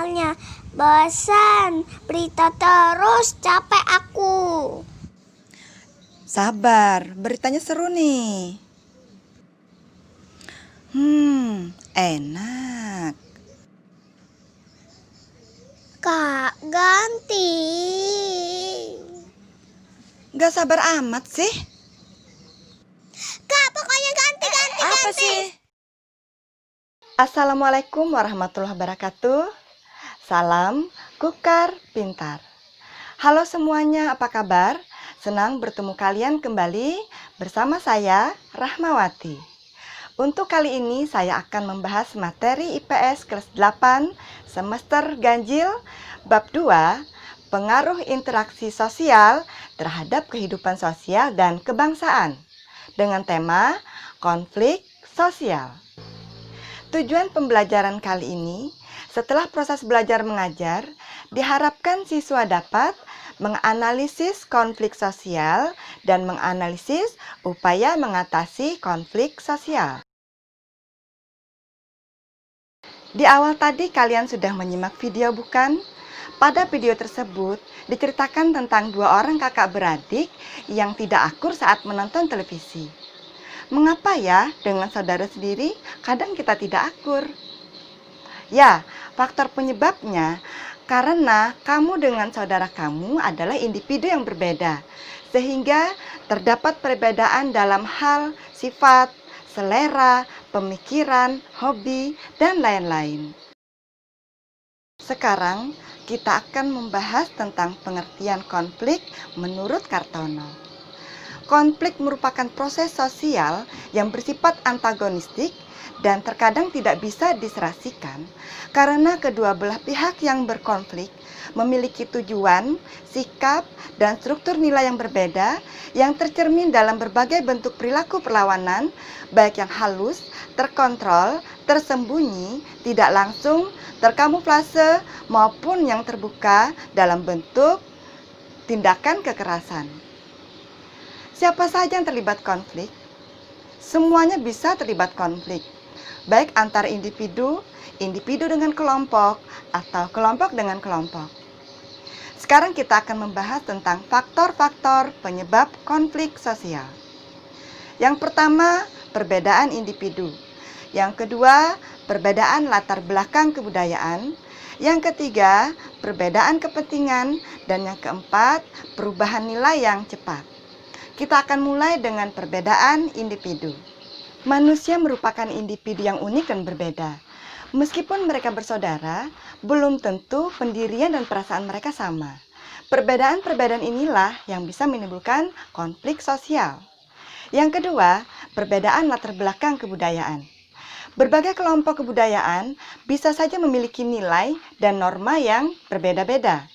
soalnya. Bosan, berita terus, capek aku. Sabar, beritanya seru nih. Enak. Kak, ganti. Gak sabar amat sih. Kak, pokoknya ganti. Apa sih? Assalamualaikum warahmatullahi wabarakatuh. Salam Kukar Pintar. Halo semuanya, apa kabar? Senang bertemu kalian kembali bersama saya, Rahmawati. Untuk kali ini saya akan membahas materi IPS kelas 8 semester ganjil bab 2, pengaruh interaksi sosial terhadap kehidupan sosial dan kebangsaan dengan tema konflik sosial. Tujuan pembelajaran kali ini, setelah proses belajar mengajar, diharapkan siswa dapat menganalisis konflik sosial dan menganalisis upaya mengatasi konflik sosial. Di awal tadi kalian sudah menyimak video bukan? Pada video tersebut diceritakan tentang dua orang kakak beradik yang tidak akur saat menonton televisi. Mengapa ya dengan saudara sendiri kadang kita tidak akur? Ya, faktor penyebabnya karena kamu dengan saudara kamu adalah individu yang berbeda, sehingga terdapat perbedaan dalam hal sifat, selera, pemikiran, hobi, dan lain-lain. Sekarang kita akan membahas tentang pengertian konflik menurut Kartono. Konflik merupakan proses sosial yang bersifat antagonistik dan terkadang tidak bisa diserasikan karena kedua belah pihak yang berkonflik memiliki tujuan, sikap, dan struktur nilai yang berbeda yang tercermin dalam berbagai bentuk perilaku perlawanan, baik yang halus, terkontrol, tersembunyi, tidak langsung, terkamuflase, maupun yang terbuka dalam bentuk tindakan kekerasan. Siapa saja yang terlibat konflik? Semuanya bisa terlibat konflik, baik antar individu, individu dengan kelompok, atau kelompok dengan kelompok. Sekarang kita akan membahas tentang faktor-faktor penyebab konflik sosial. Yang pertama, perbedaan individu. Yang kedua, perbedaan latar belakang kebudayaan. Yang ketiga, perbedaan kepentingan. Dan yang keempat, perubahan nilai yang cepat. Kita akan mulai dengan perbedaan individu. Manusia merupakan individu yang unik dan berbeda. Meskipun mereka bersaudara, belum tentu pendirian dan perasaan mereka sama. Perbedaan-perbedaan inilah yang bisa menimbulkan konflik sosial. Yang kedua, perbedaan latar belakang kebudayaan. Berbagai kelompok kebudayaan bisa saja memiliki nilai dan norma yang berbeda-beda.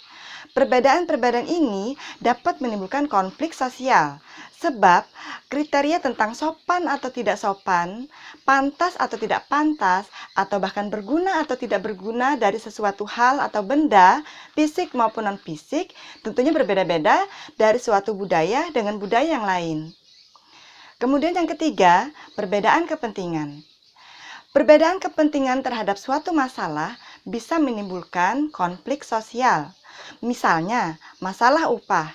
Perbedaan-perbedaan ini dapat menimbulkan konflik sosial, sebab kriteria tentang sopan atau tidak sopan, pantas atau tidak pantas, atau bahkan berguna atau tidak berguna dari sesuatu hal atau benda, fisik maupun non-fisik, tentunya berbeda-beda dari suatu budaya dengan budaya yang lain. Kemudian yang ketiga, perbedaan kepentingan. Perbedaan kepentingan terhadap suatu masalah bisa menimbulkan konflik sosial. Misalnya, masalah upah.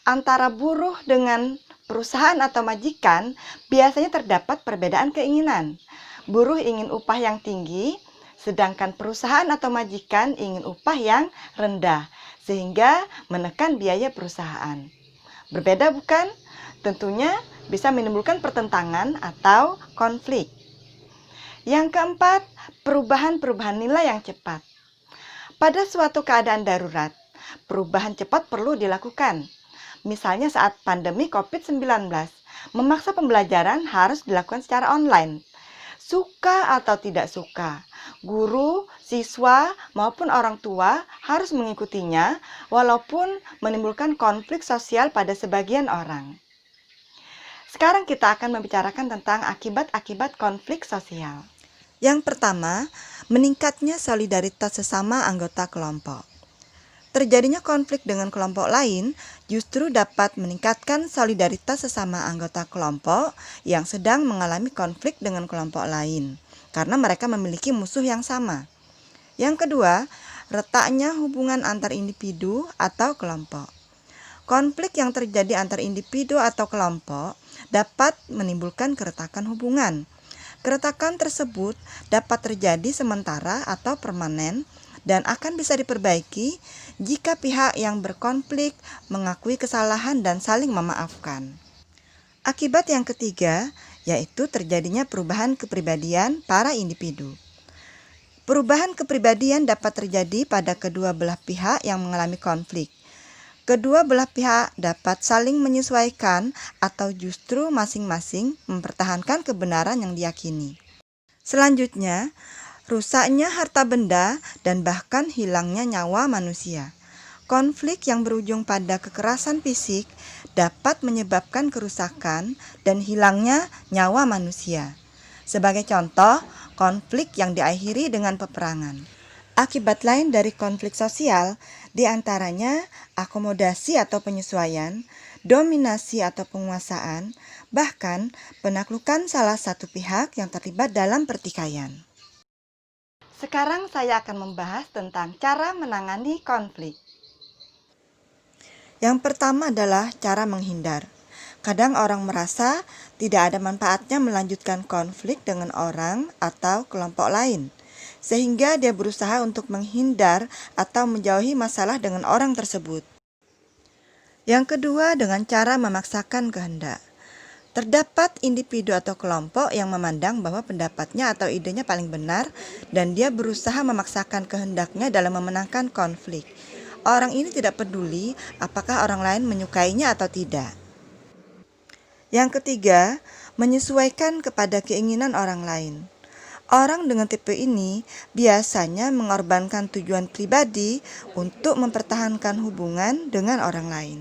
Antara buruh dengan perusahaan atau majikan biasanya terdapat perbedaan keinginan. Buruh ingin upah yang tinggi, sedangkan perusahaan atau majikan ingin upah yang rendah, sehingga menekan biaya perusahaan. Berbeda bukan? Tentunya bisa menimbulkan pertentangan atau konflik. Yang keempat, perubahan-perubahan nilai yang cepat. Pada suatu keadaan darurat, perubahan cepat perlu dilakukan. Misalnya saat pandemi COVID-19, memaksa pembelajaran harus dilakukan secara online. Suka atau tidak suka, guru, siswa, maupun orang tua harus mengikutinya walaupun menimbulkan konflik sosial pada sebagian orang. Sekarang kita akan membicarakan tentang akibat-akibat konflik sosial. Yang pertama, meningkatnya solidaritas sesama anggota kelompok. Terjadinya konflik dengan kelompok lain justru dapat meningkatkan solidaritas sesama anggota kelompok yang sedang mengalami konflik dengan kelompok lain, karena mereka memiliki musuh yang sama. Yang kedua, retaknya hubungan antar individu atau kelompok. Konflik yang terjadi antar individu atau kelompok dapat menimbulkan keretakan hubungan. Keretakan tersebut dapat terjadi sementara atau permanen dan akan bisa diperbaiki jika pihak yang berkonflik mengakui kesalahan dan saling memaafkan. Akibat yang ketiga, yaitu terjadinya perubahan kepribadian para individu. Perubahan kepribadian dapat terjadi pada kedua belah pihak yang mengalami konflik. Kedua belah pihak dapat saling menyesuaikan atau justru masing-masing mempertahankan kebenaran yang diyakini. Selanjutnya, rusaknya harta benda dan bahkan hilangnya nyawa manusia. Konflik yang berujung pada kekerasan fisik dapat menyebabkan kerusakan dan hilangnya nyawa manusia. Sebagai contoh, konflik yang diakhiri dengan peperangan. Akibat lain dari konflik sosial diantaranya akomodasi atau penyesuaian, dominasi atau penguasaan, bahkan penaklukan salah satu pihak yang terlibat dalam pertikaian. Sekarang saya akan membahas tentang cara menangani konflik. Yang pertama adalah cara menghindar. Kadang orang merasa tidak ada manfaatnya melanjutkan konflik dengan orang atau kelompok lain, sehingga dia berusaha untuk menghindar atau menjauhi masalah dengan orang tersebut. Yang kedua, dengan cara memaksakan kehendak. Terdapat individu atau kelompok yang memandang bahwa pendapatnya atau idenya paling benar dan dia berusaha memaksakan kehendaknya dalam memenangkan konflik. Orang ini tidak peduli apakah orang lain menyukainya atau tidak. Yang ketiga, menyesuaikan kepada keinginan orang lain. Orang dengan tipe ini biasanya mengorbankan tujuan pribadi untuk mempertahankan hubungan dengan orang lain.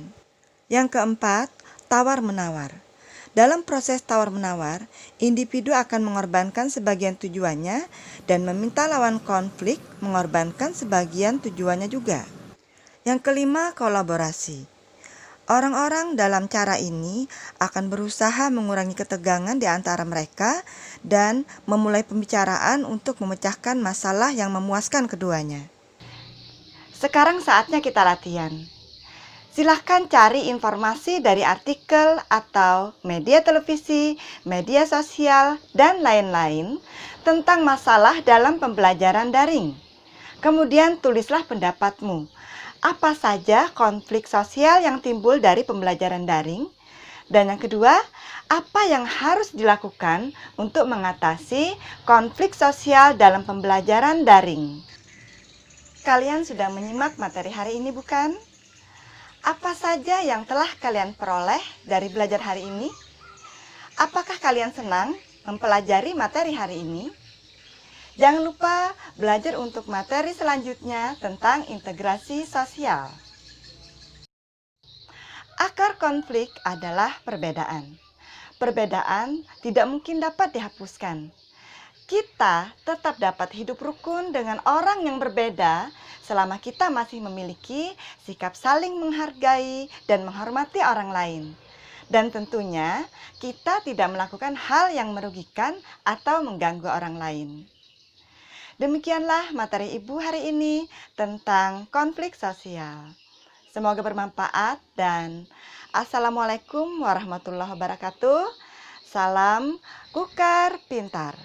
Yang keempat, tawar-menawar. Dalam proses tawar-menawar, individu akan mengorbankan sebagian tujuannya dan meminta lawan konflik mengorbankan sebagian tujuannya juga. Yang kelima, kolaborasi. Orang-orang dalam cara ini akan berusaha mengurangi ketegangan di antara mereka dan memulai pembicaraan untuk memecahkan masalah yang memuaskan keduanya. Sekarang saatnya kita latihan. Silahkan cari informasi dari artikel atau media televisi, media sosial, dan lain-lain tentang masalah dalam pembelajaran daring. Kemudian tulislah pendapatmu. Apa saja konflik sosial yang timbul dari pembelajaran daring? Dan yang kedua, apa yang harus dilakukan untuk mengatasi konflik sosial dalam pembelajaran daring? Kalian sudah menyimak materi hari ini, bukan? Apa saja yang telah kalian peroleh dari belajar hari ini? Apakah kalian senang mempelajari materi hari ini? Jangan lupa belajar untuk materi selanjutnya tentang integrasi sosial. Akar konflik adalah perbedaan. Perbedaan tidak mungkin dapat dihapuskan. Kita tetap dapat hidup rukun dengan orang yang berbeda selama kita masih memiliki sikap saling menghargai dan menghormati orang lain. Dan tentunya kita tidak melakukan hal yang merugikan atau mengganggu orang lain. Demikianlah materi Ibu hari ini tentang konflik sosial. Semoga bermanfaat dan Assalamualaikum warahmatullahi wabarakatuh. Salam Kukar Pintar.